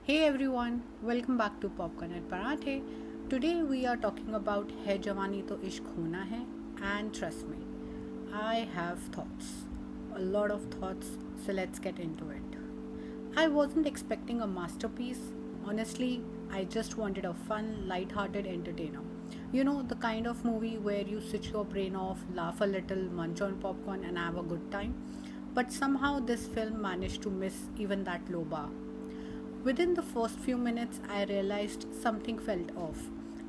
Hey everyone, welcome back to Popcorn and Paranthe. Today we are talking about Hai Jawani Toh Ishq Hona Hai, and trust me, I have thoughts. A lot of thoughts, so let's get into it. I wasn't expecting a masterpiece. Honestly, I just wanted a fun, light-hearted entertainer. You know, the kind of movie where you switch your brain off, laugh a little, munch on popcorn, and have a good time. But somehow this film managed to miss even that low bar. Within the first few minutes, I realized something felt off.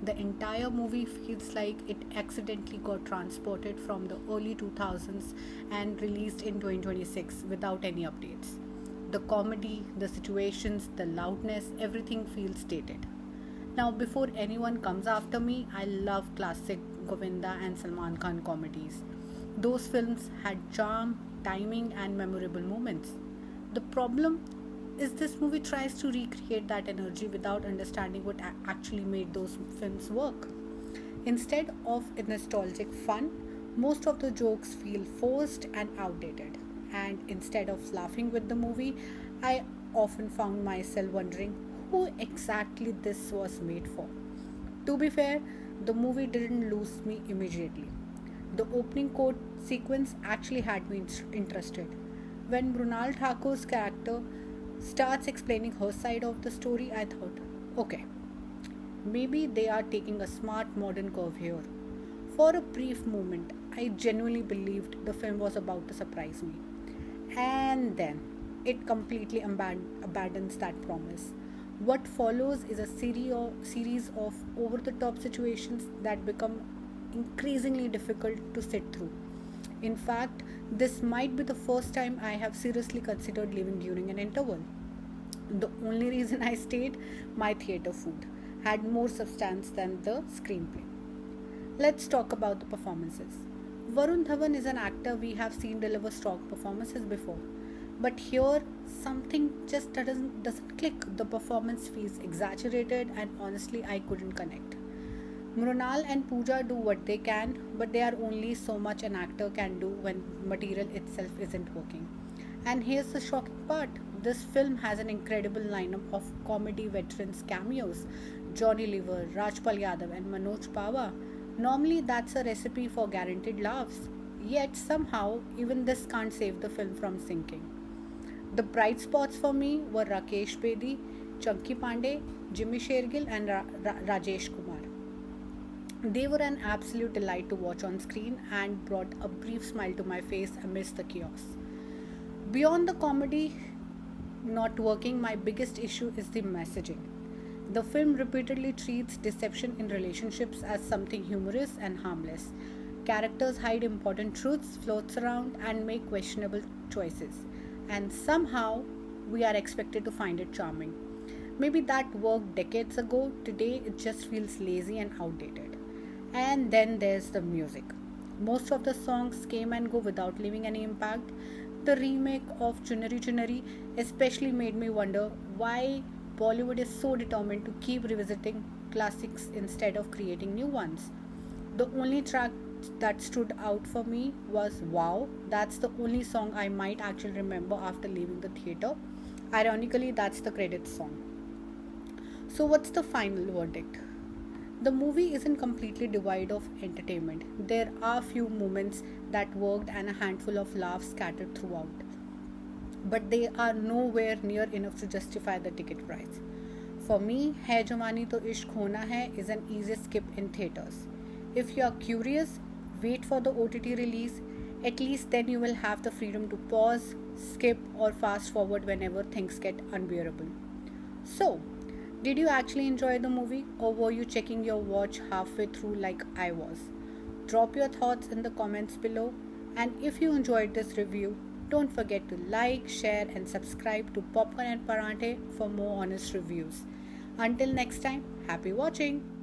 The entire movie feels like it accidentally got transported from the early 2000s and released in 2026 without any updates. The comedy, the situations, the loudness, everything feels dated. Now, before anyone comes after me, I love classic Govinda and Salman Khan comedies. Those films had charm, timing, and memorable moments. The problem is this movie tries to recreate that energy without understanding what actually made those films work. Instead of a nostalgic fun, most of the jokes feel forced and outdated. And instead of laughing with the movie, I often found myself wondering who exactly this was made for. To be fair, the movie didn't lose me immediately. The opening quote sequence actually had me interested. When Mrunal Thakur's character starts explaining her side of the story, I thought, okay, maybe they are taking a smart modern curve here. For a brief moment, I genuinely believed the film was about to surprise me. And then it completely abandons that promise. What follows is a series of over the top situations that become increasingly difficult to sit through. In fact, this might be the first time I have seriously considered leaving during an interval. The only reason I stayed, my theatre food, had more substance than the screenplay. Let's talk about the performances. Varun Dhawan is an actor we have seen deliver strong performances before. But here, something just doesn't click. The performance feels exaggerated, and honestly, I couldn't connect. Mrunal and Pooja do what they can, but they are only so much an actor can do when material itself isn't working. And here's the shocking part, this film has an incredible lineup of comedy veterans cameos: Johnny Lever, Rajpal Yadav, and Manoj Pawa. Normally, that's a recipe for guaranteed laughs. Yet, somehow, even this can't save the film from sinking. The bright spots for me were Rakesh Bedi, Chunky Pandey, Jimmy Shergill, and Rajesh Kumar. They were an absolute delight to watch on screen and brought a brief smile to my face amidst the chaos. Beyond the comedy not working, my biggest issue is the messaging. The film repeatedly treats deception in relationships as something humorous and harmless. Characters hide important truths, floats around, and make questionable choices. And somehow, we are expected to find it charming. Maybe that worked decades ago, today it just feels lazy and outdated. And then there's the music. Most of the songs came and go without leaving any impact. The remake of Chunari Chunari especially made me wonder why Bollywood is so determined to keep revisiting classics instead of creating new ones. The only track that stood out for me was Wow. That's the only song I might actually remember after leaving the theatre. Ironically, that's the credits song. So, what's the final verdict? The movie isn't completely devoid of entertainment. There are few moments that worked and a handful of laughs scattered throughout. But they are nowhere near enough to justify the ticket price. For me, Hai Jawani Toh Ishq Hona Hai is an easy skip in theatres. If you are curious, wait for the OTT release. At least then you will have the freedom to pause, skip, or fast forward whenever things get unbearable. So, did you actually enjoy the movie, or were you checking your watch halfway through like I was? Drop your thoughts in the comments below. And if you enjoyed this review, don't forget to like, share, and subscribe to Popcorn and Paranthe for more honest reviews. Until next time, happy watching!